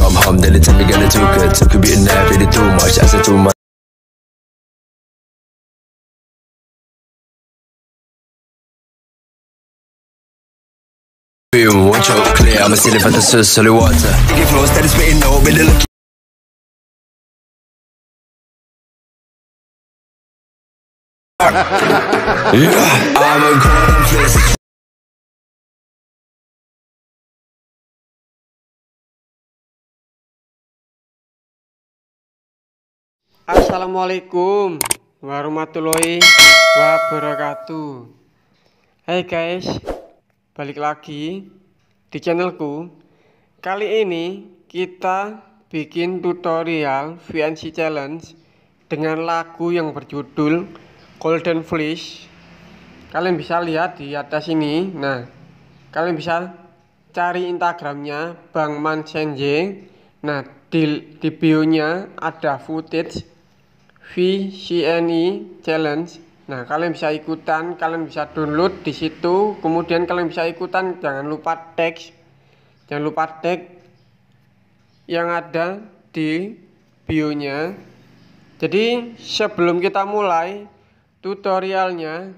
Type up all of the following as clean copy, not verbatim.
come home, then they tell me getting too good. Took a bit and that, really too much. I said too much. One choke clear, I'm a ceiling for the solid water. Get flow, steady spitting, no, but they look. Yeah, I'm a golden place. Assalamualaikum warahmatullahi wabarakatuh. Hai guys, balik lagi di channelku. Kali ini kita bikin tutorial VNC challenge dengan lagu yang berjudul Golden Fleece. Kalian bisa lihat di atas ini. Nah, kalian bisa cari Instagramnya Bang Man Senje. Nah, di bio-nya ada footage VCNE challenge. Nah, kalian bisa ikutan, kalian bisa download di situ. Kemudian kalian bisa ikutan, jangan lupa tag yang ada di bio-nya. Jadi sebelum kita mulai tutorialnya,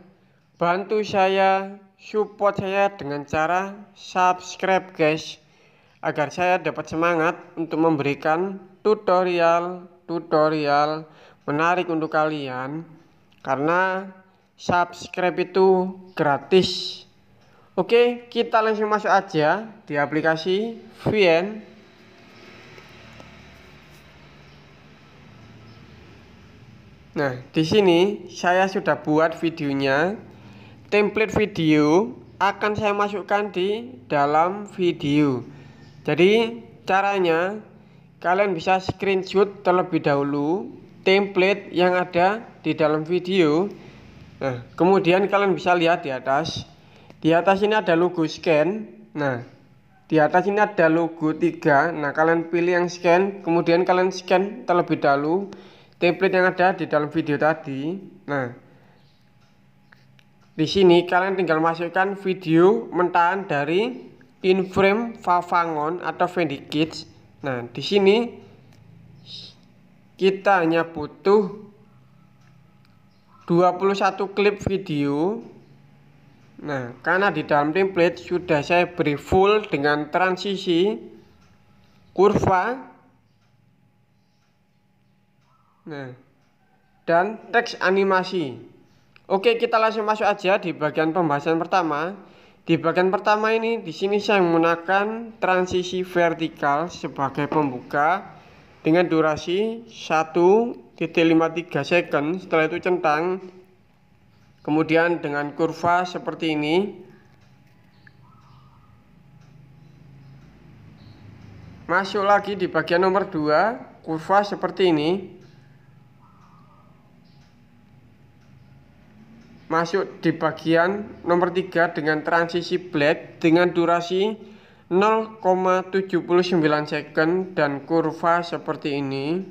bantu saya, support saya dengan cara subscribe guys, agar saya dapat semangat untuk memberikan tutorial menarik untuk kalian, karena subscribe itu gratis. Oke, kita langsung masuk aja di aplikasi VN. Nah, di sini saya sudah buat videonya. Template video akan saya masukkan di dalam video. Jadi caranya, kalian bisa screenshot terlebih dahulu template yang ada di dalam video. Nah, kemudian kalian bisa lihat di atas. Di atas ini ada logo scan. Nah, di atas ini ada logo 3. Nah, kalian pilih yang scan, kemudian kalian scan terlebih dahulu template yang ada di dalam video tadi. Nah, di sini kalian tinggal masukkan video mentahan dari Inframe Favangon atau Fendi Kids. Nah, di sini kita hanya butuh 21 klip video. Nah, karena di dalam template sudah saya beri full dengan transisi, kurva, nah, dan teks animasi. Oke, kita langsung masuk aja di bagian pembahasan pertama. Di bagian pertama ini, di sini saya menggunakan transisi vertikal sebagai pembuka dengan durasi 1,53 second. Setelah itu centang, kemudian dengan kurva seperti ini. Masuk lagi di bagian nomor 2, kurva seperti ini. Masuk di bagian nomor 3 dengan transisi black dengan durasi 0,79 second dan kurva seperti ini.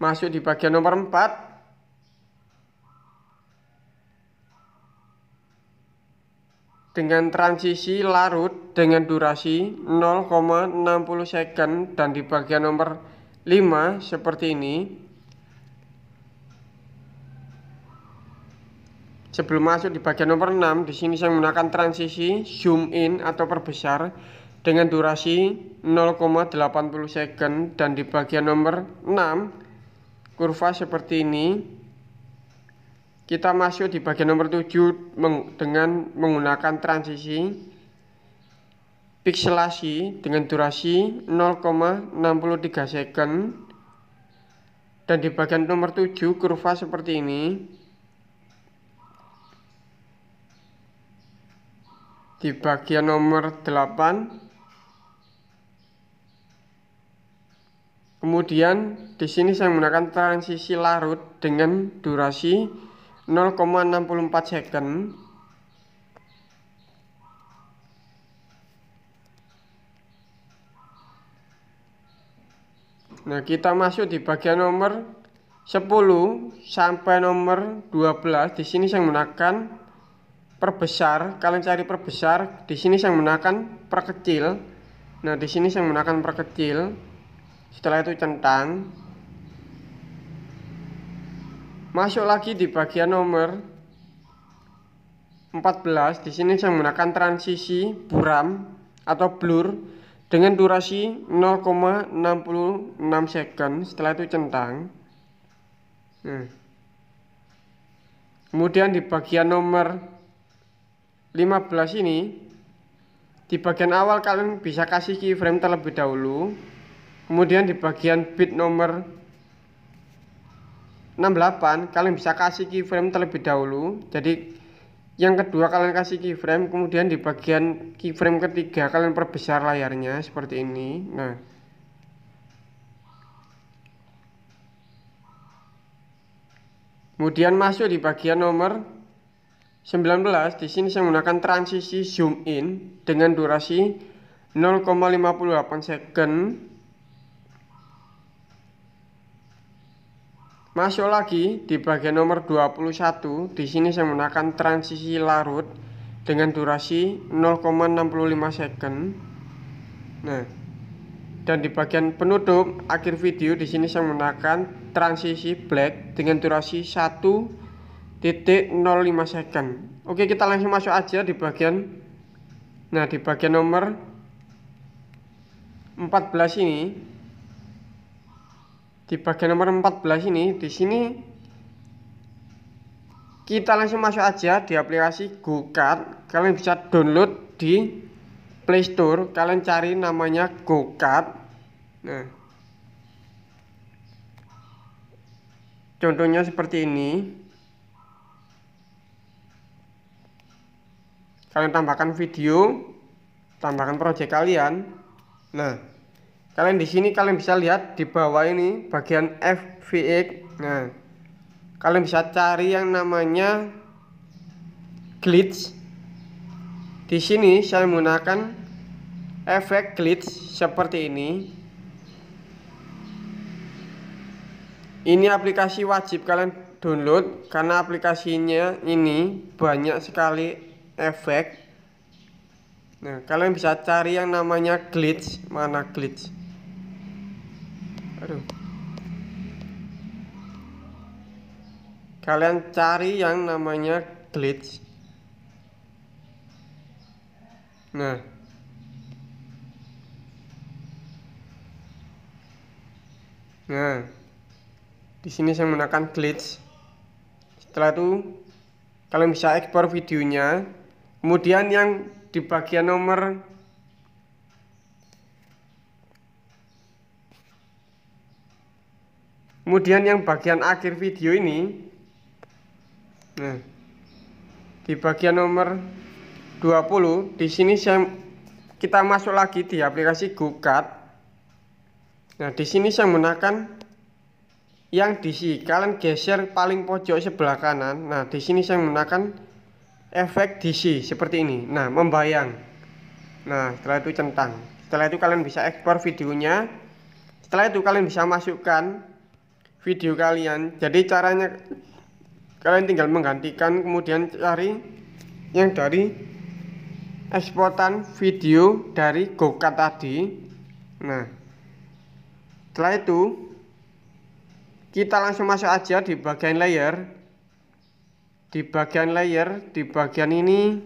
Masuk di bagian nomor 4 dengan transisi larut dengan durasi 0,60 second dan di bagian nomor 5 seperti ini. Sebelum masuk di bagian nomor 6, di sini saya menggunakan transisi zoom in atau perbesar dengan durasi 0,80 second dan di bagian nomor 6 kurva seperti ini. Kita masuk di bagian nomor 7 dengan menggunakan transisi pikselasi dengan durasi 0,63 second dan di bagian nomor 7 kurva seperti ini. Di bagian nomor 8, kemudian di sini saya menggunakan transisi larut dengan durasi 0,64 second. Nah, kita masuk di bagian nomor 10 sampai nomor 12. Di sini saya menggunakan perbesar, kalian cari perbesar. Di sini saya menggunakan perkecil. Nah, di sini saya menggunakan perkecil. Setelah itu centang. Masuk lagi di bagian nomor 14. Di sini saya menggunakan transisi buram atau blur dengan durasi 0,66 second. Setelah itu centang. Nah. Kemudian di bagian nomor 15 ini, di bagian awal kalian bisa kasih keyframe terlebih dahulu. Kemudian di bagian bit nomor 68 kalian bisa kasih keyframe terlebih dahulu. Jadi yang kedua kalian kasih keyframe, kemudian di bagian keyframe ketiga kalian perbesar layarnya seperti ini. Nah, kemudian masuk di bagian nomor 19. Di sini saya menggunakan transisi zoom in dengan durasi 0,58 second. Masuk lagi di bagian nomor 21. Di sini saya menggunakan transisi larut dengan durasi 0,65 second. Nah, dan di bagian penutup akhir video di sini saya menggunakan transisi black dengan durasi 1,05 second. Oke, kita langsung masuk aja di bagian. Nah, di bagian nomor 14 ini. Di bagian nomor 14 ini, di sini kita langsung masuk aja di aplikasi GoCut. Kalian bisa download di Play Store. Kalian cari namanya GoCut. Nah, contohnya seperti ini. Kalian tambahkan video, tambahkan project kalian. Nah, kalian di sini kalian bisa lihat di bawah ini bagian FVX. Nah, kalian bisa cari yang namanya glitch. Di sini saya menggunakan efek glitch seperti ini. Ini aplikasi wajib kalian download karena aplikasinya ini banyak sekali efek. Nah, kalian bisa cari yang namanya glitch. Mana glitch? Aduh. Kalian cari yang namanya glitch. Nah, di sini saya menggunakan glitch. Setelah itu kalian bisa ekspor videonya. Kemudian yang di bagian nomor bagian akhir video ini. Nah, di bagian nomor 20 di sini kita masuk lagi di aplikasi GoCut. Nah, di sini saya menggunakan yang DC. Kalian geser paling pojok sebelah kanan. Nah, di sini saya menggunakan efek DC seperti ini. Nah, membayang. Nah, setelah itu centang. Setelah itu kalian bisa ekspor videonya. Setelah itu kalian bisa masukkan video kalian. Jadi caranya kalian tinggal menggantikan, kemudian cari yang dari eksportan video dari GoCut tadi. Nah, setelah itu kita langsung masuk aja di bagian layer. Di bagian layer, di bagian ini,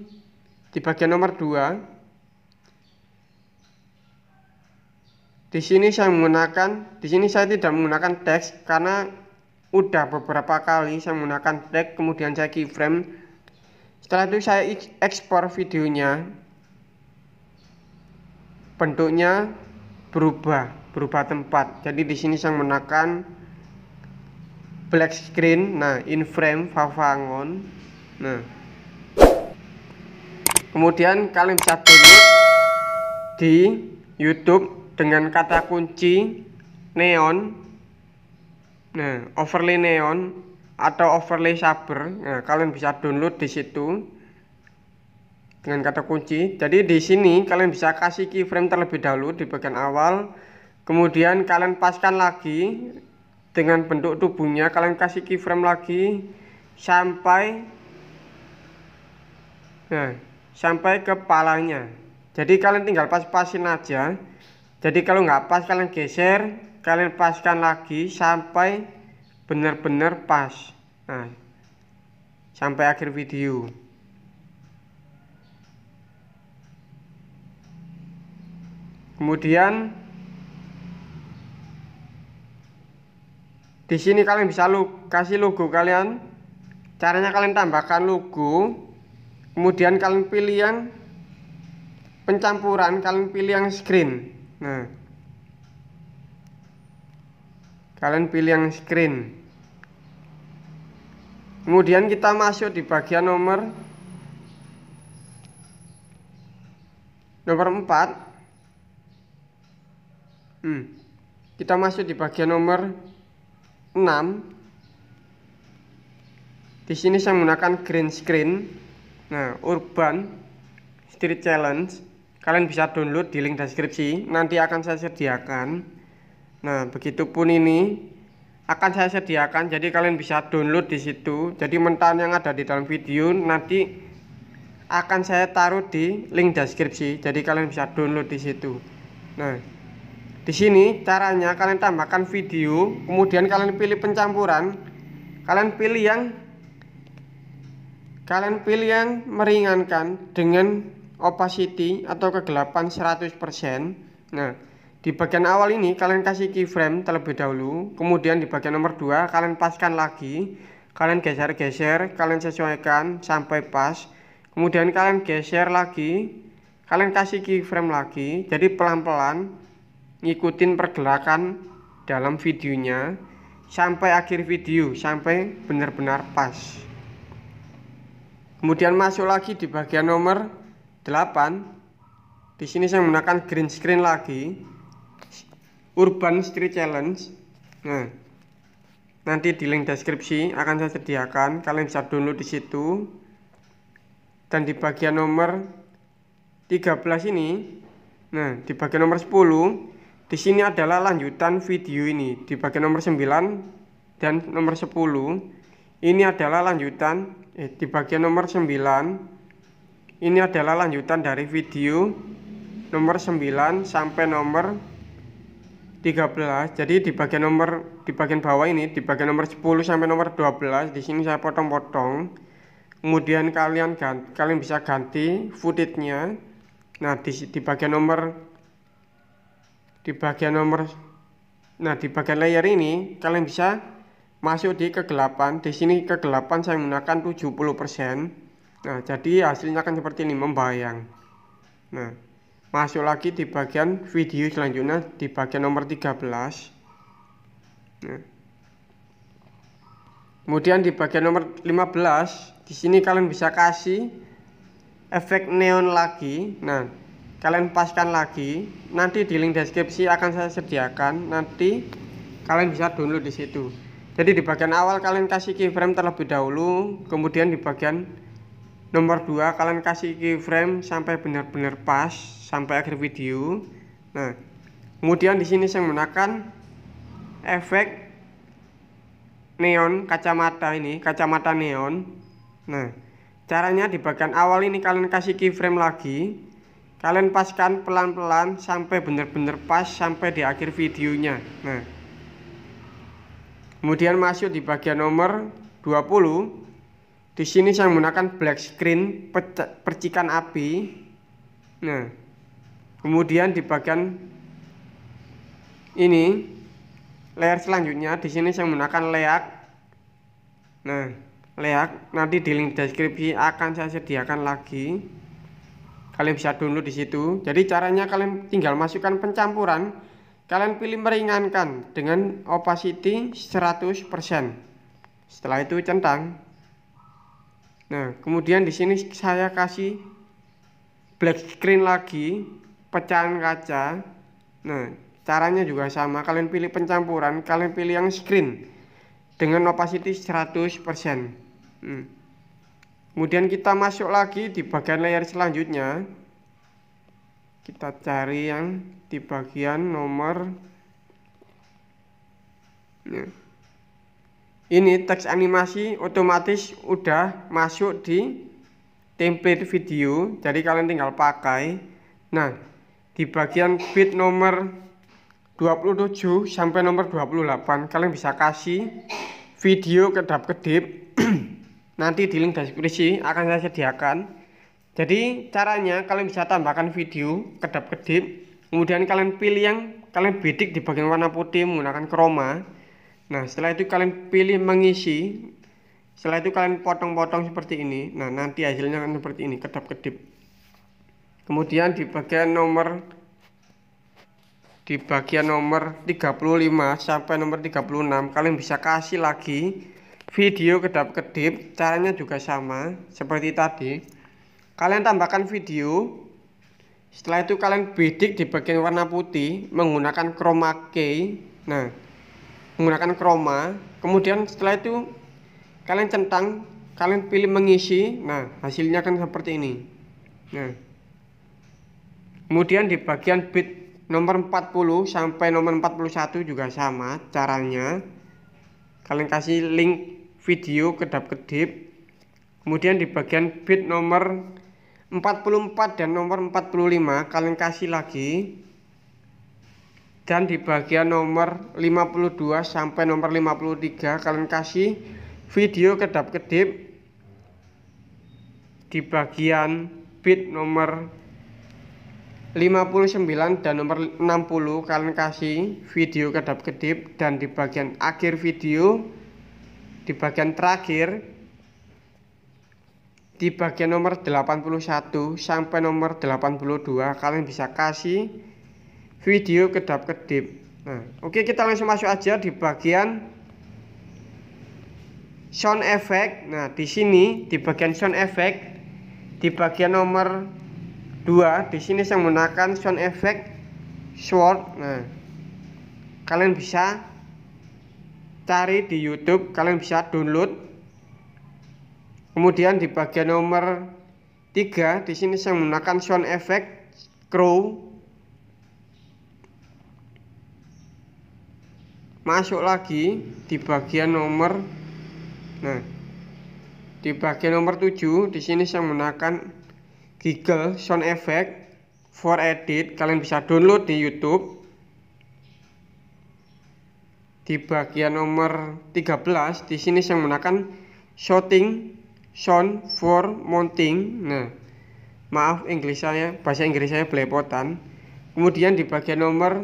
di bagian nomor 2. Di sini saya tidak menggunakan teks karena udah beberapa kali saya menggunakan tag, kemudian saya keyframe. Setelah itu saya ekspor videonya. Bentuknya berubah tempat. Jadi di sini saya menggunakan black screen. Nah, in frame favangon. Nah, kemudian kalian bisa download di YouTube dengan kata kunci neon. Nah, overlay neon atau overlay saber. Nah, kalian bisa download di situ dengan kata kunci. Jadi di sini kalian bisa kasih keyframe terlebih dahulu di bagian awal. Kemudian kalian paskan lagi dengan bentuk tubuhnya. Kalian kasih keyframe lagi sampai Nah, sampai ke kepalanya. Jadi kalian tinggal pas-pasin aja. Jadi kalau nggak pas kalian geser, kalian paskan lagi sampai benar-benar pas. Nah, sampai akhir video. Kemudian di sini kalian bisa kasih logo kalian. Caranya kalian tambahkan logo. Kemudian kalian pilih yang pencampuran, kalian pilih yang screen. Nah, kalian pilih yang screen. Kemudian kita masuk di bagian nomor 4. Kita masuk di bagian nomor 6. Di sini saya menggunakan green screen. Nah, Urban Street Challenge. Kalian bisa download di link deskripsi. Nanti akan saya sediakan. Nah, begitupun ini akan saya sediakan. Jadi kalian bisa download di situ. Jadi mentahan yang ada di dalam video nanti akan saya taruh di link deskripsi. Jadi kalian bisa download di situ. Nah, di sini caranya kalian tambahkan video, kemudian kalian pilih pencampuran, kalian pilih yang meringankan dengan opacity atau kegelapan 100%. Nah, di bagian awal ini kalian kasih keyframe terlebih dahulu, kemudian di bagian nomor 2 kalian paskan lagi, kalian geser-geser, kalian sesuaikan sampai pas, kemudian kalian geser lagi, kalian kasih keyframe lagi. Jadi pelan-pelan ngikutin pergerakan dalam videonya sampai akhir video, sampai benar-benar pas. Kemudian masuk lagi di bagian nomor 8. Di sini saya menggunakan green screen lagi, Urban Street Challenge. Nah, nanti di link deskripsi akan saya sediakan, kalian bisa download di situ. Dan di bagian nomor 13 ini, nah di bagian nomor 10, di sini adalah lanjutan video ini. Di bagian nomor 9 dan nomor 10 ini adalah lanjutan. Di bagian nomor 9 ini adalah lanjutan dari video nomor 9 sampai nomor 13. Jadi di bagian bawah ini, di bagian nomor 10 sampai nomor 12, di sini saya potong-potong. Kemudian kalian bisa ganti footage-nya. Nah, di bagian layer ini kalian bisa masuk di kegelapan. Di sini kegelapan saya menggunakan 70%. Nah, jadi hasilnya akan seperti ini, membayang. Nah, masuk lagi di bagian video selanjutnya di bagian nomor 13. Nah, kemudian di bagian nomor 15, di sini kalian bisa kasih efek neon lagi. Nah, kalian paskan lagi. Nanti di link deskripsi akan saya sediakan. Nanti kalian bisa download di situ. Jadi di bagian awal kalian kasih keyframe terlebih dahulu, kemudian di bagian nomor 2 kalian kasih keyframe sampai benar-benar pas sampai akhir video. Nah, kemudian di sini saya menggunakan efek neon kacamata ini, kacamata neon. Nah, caranya di bagian awal ini kalian kasih keyframe lagi, kalian paskan pelan-pelan sampai benar-benar pas sampai di akhir videonya. Nah, kemudian masuk di bagian nomor 20. Di sini saya menggunakan black screen, percikan api. Nah, kemudian di bagian ini layer selanjutnya, di sini saya menggunakan leak. Nah, leak nanti di link deskripsi akan saya sediakan lagi. Kalian bisa download di situ. Jadi caranya kalian tinggal masukkan pencampuran, kalian pilih meringankan dengan opacity 100%. Setelah itu centang. Nah, kemudian di sini saya kasih black screen lagi, pecahan kaca. Nah, caranya juga sama, kalian pilih pencampuran, kalian pilih yang screen dengan opacity 100%. Kemudian kita masuk lagi di bagian layer selanjutnya. Kita cari yang di bagian nomor ini, teks animasi otomatis udah masuk di template video, jadi kalian tinggal pakai. Nah, di bagian bit nomor 27 sampai nomor 28 kalian bisa kasih video kedap-kedip. Nanti di link deskripsi akan saya sediakan. Jadi caranya kalian bisa tambahkan video kedap-kedip, kemudian kalian pilih yang kalian bidik di bagian warna putih menggunakan chroma. Nah, setelah itu kalian pilih mengisi. Setelah itu kalian potong-potong seperti ini. Nah, nanti hasilnya akan seperti ini, kedap-kedip. Kemudian di bagian nomor 35 sampai nomor 36 kalian bisa kasih lagi video kedap-kedip. Caranya juga sama seperti tadi. Kalian tambahkan video. Setelah itu kalian bidik di bagian warna putih menggunakan chroma key. Nah, menggunakan chroma. Kemudian setelah itu kalian centang, kalian pilih mengisi. Nah, hasilnya kan seperti ini. Nah, kemudian di bagian bit nomor 40 sampai nomor 41 juga sama caranya. Kalian kasih link video kedap-kedip. Kemudian di bagian bit nomor 44 dan nomor 45 kalian kasih lagi. Dan di bagian nomor 52 sampai nomor 53 kalian kasih video kedap-kedip. Di bagian bit nomor 59 dan nomor 60 kalian kasih video kedap-kedip. Dan di bagian akhir video, di bagian terakhir, di bagian nomor 81 sampai nomor 82 kalian bisa kasih video kedap-kedip. Nah, oke, kita langsung masuk aja di bagian sound effect. Nah, di sini di bagian sound effect, di bagian nomor 2 di sini saya menggunakan sound effect short. Nah, kalian bisa cari di YouTube, kalian bisa download. Kemudian di bagian nomor 3 di sini saya menggunakan sound effect crow. Masuk lagi di bagian nomor di bagian nomor 7 di sini saya menggunakan Giggle sound effect for edit. Kalian bisa download di YouTube. Di bagian nomor 13 di sini saya menggunakan shooting sound for mounting. Nah, maaf bahasa Inggris saya belepotan. Kemudian di bagian nomor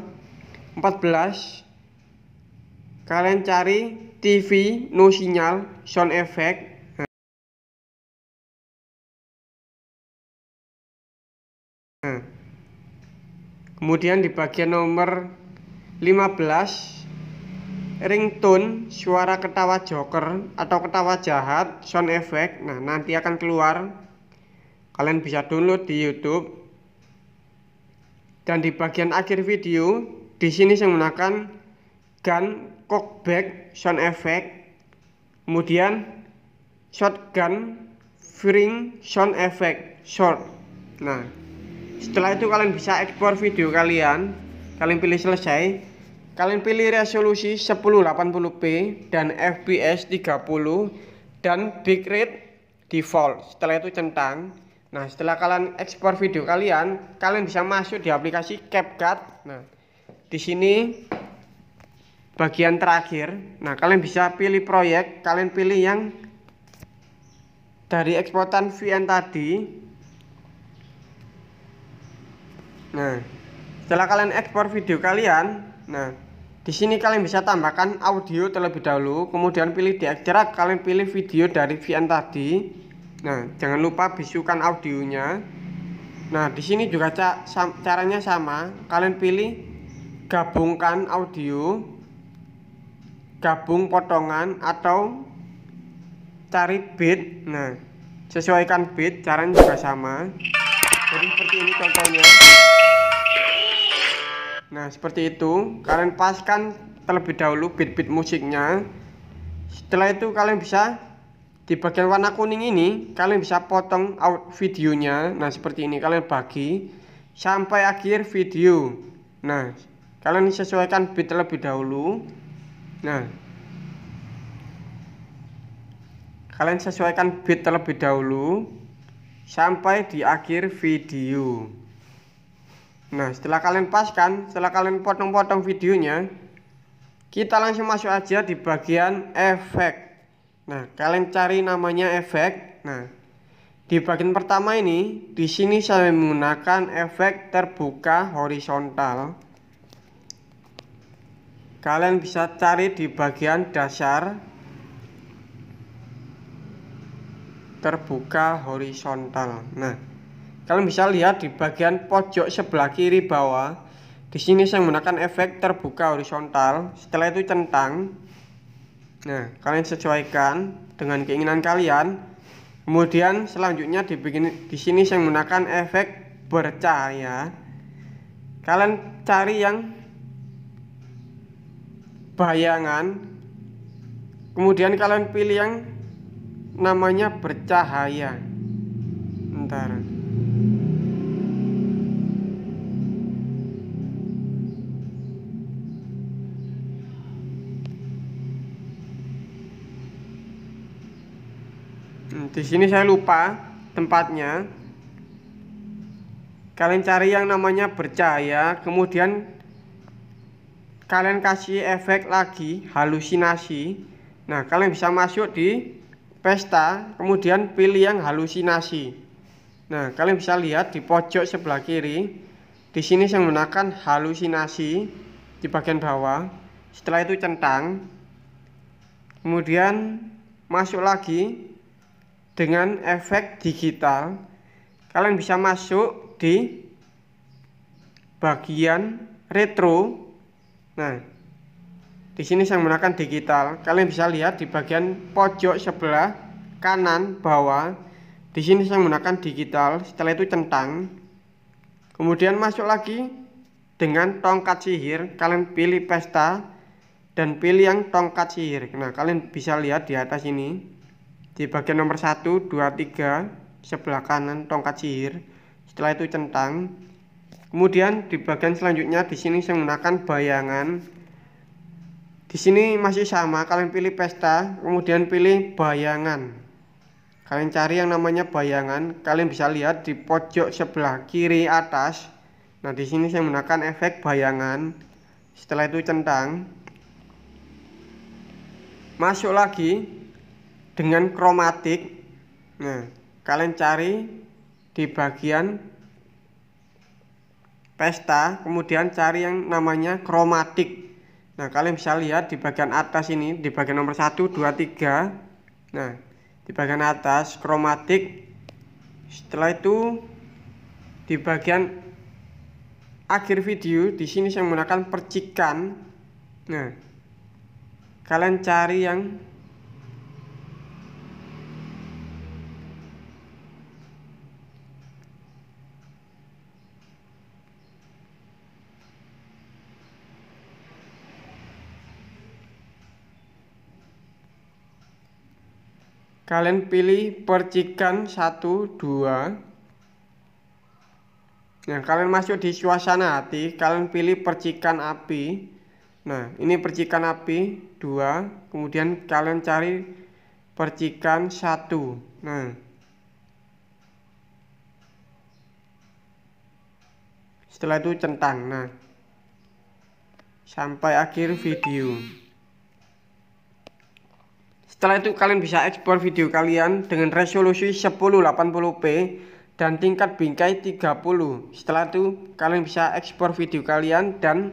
14 kalian cari TV no sinyal sound effect. Nah, kemudian di bagian nomor 15 ringtone suara ketawa joker atau ketawa jahat sound effect. Nah, nanti akan keluar. Kalian bisa download di YouTube. Dan di bagian akhir video di sini saya menggunakan gun cockback sound effect, kemudian shotgun firing sound effect short. Nah, setelah itu kalian bisa ekspor video kalian pilih selesai, kalian pilih resolusi 1080p dan fps 30 dan bitrate default. Setelah itu centang. Nah, setelah kalian ekspor video kalian bisa masuk di aplikasi CapCut. Nah, di sini bagian terakhir. Nah, kalian bisa pilih proyek, kalian pilih yang dari eksportan VN tadi. Nah, setelah kalian ekspor video kalian, nah, di sini kalian bisa tambahkan audio terlebih dahulu, kemudian pilih di ekstrak, kalian pilih video dari VN tadi. Nah, jangan lupa bisukan audionya. Nah, di sini juga caranya sama, kalian pilih gabungkan audio, gabung potongan, atau cari bit. Nah, sesuaikan bit, caranya juga sama. Jadi seperti ini contohnya. Nah, seperti itu. Kalian paskan terlebih dahulu bit-bit musiknya. Setelah itu kalian bisa di bagian warna kuning ini kalian bisa potong videonya. Nah, seperti ini kalian bagi sampai akhir video. Nah, kalian sesuaikan bit terlebih dahulu. Nah, kalian sesuaikan bit terlebih dahulu. sampai di akhir video. Nah, setelah kalian paskan, setelah kalian potong-potong videonya, kita langsung masuk aja di bagian efek. Nah, kalian cari namanya efek. Nah, di bagian pertama ini, di sini saya menggunakan efek terbuka horizontal. Kalian bisa cari di bagian dasar terbuka horizontal. Nah, kalian bisa lihat di bagian pojok sebelah kiri bawah. Di sini saya menggunakan efek terbuka horizontal. Setelah itu centang. Nah, kalian sesuaikan dengan keinginan kalian. Kemudian selanjutnya di sini saya menggunakan efek bercahaya. Kalian cari yang bayangan. Kemudian kalian pilih yang namanya bercahaya. Bentar. Di sini saya lupa tempatnya. Kalian cari yang namanya bercahaya, kemudian kalian kasih efek lagi halusinasi. Nah, kalian bisa masuk di pesta, kemudian pilih yang halusinasi. Nah, kalian bisa lihat di pojok sebelah kiri. Di sini saya menggunakan halusinasi di bagian bawah. Setelah itu centang. Kemudian masuk lagi dengan efek digital. Kalian bisa masuk di bagian retro. Nah, di sini saya menggunakan digital. Kalian bisa lihat di bagian pojok sebelah kanan bawah. Di sini saya menggunakan digital. Setelah itu centang. Kemudian masuk lagi dengan tongkat sihir. Kalian pilih pesta dan pilih yang tongkat sihir. Nah, kalian bisa lihat di atas ini. Di bagian nomor 1, 2, 3 sebelah kanan tongkat sihir. Setelah itu centang. Kemudian di bagian selanjutnya di sini saya menggunakan bayangan. Di sini masih sama, kalian pilih pesta, kemudian pilih bayangan. Kalian cari yang namanya bayangan. Kalian bisa lihat di pojok sebelah kiri atas. Nah, di sini saya menggunakan efek bayangan. Setelah itu centang. Masuk lagi dengan kromatik. Nah, kalian cari di bagian pesta, kemudian cari yang namanya kromatik. Nah, kalian bisa lihat di bagian atas ini, di bagian nomor 1, 2, 3. Nah, di bagian atas kromatik. Setelah itu di bagian akhir video, di sini saya menggunakan percikan. Nah, kalian cari yang kalian pilih percikan 1, 2. Nah, kalian masuk di suasana hati, kalian pilih percikan api. Nah, ini percikan api 2. Kemudian kalian cari percikan 1. Nah, setelah itu centang. Nah, sampai akhir video. Setelah itu kalian bisa ekspor video kalian dengan resolusi 1080p dan tingkat bingkai 30. Setelah itu kalian bisa ekspor video kalian dan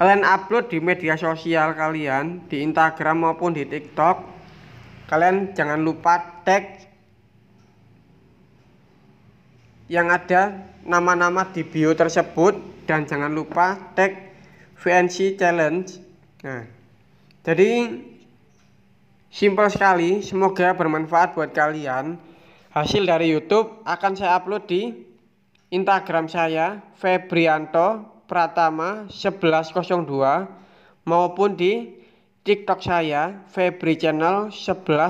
kalian upload di media sosial kalian, di Instagram maupun di TikTok. Kalian jangan lupa tag yang ada nama-nama di bio tersebut dan jangan lupa tag VNC Challenge. Nah, jadi simpel sekali, semoga bermanfaat buat kalian. Hasil dari YouTube akan saya upload di Instagram saya Febrianto Pratama 1102 maupun di TikTok saya Febri Channel 1102.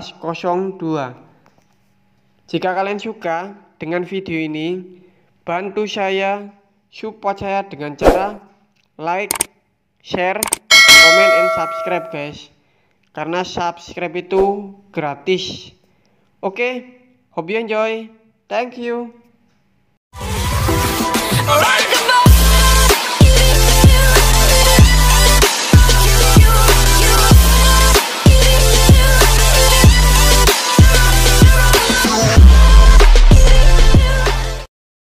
Jika kalian suka dengan video ini, bantu saya, support saya dengan cara like, share, comment, and subscribe guys. Karena subscribe itu gratis. Oke, hope you enjoy. Thank you. Alright.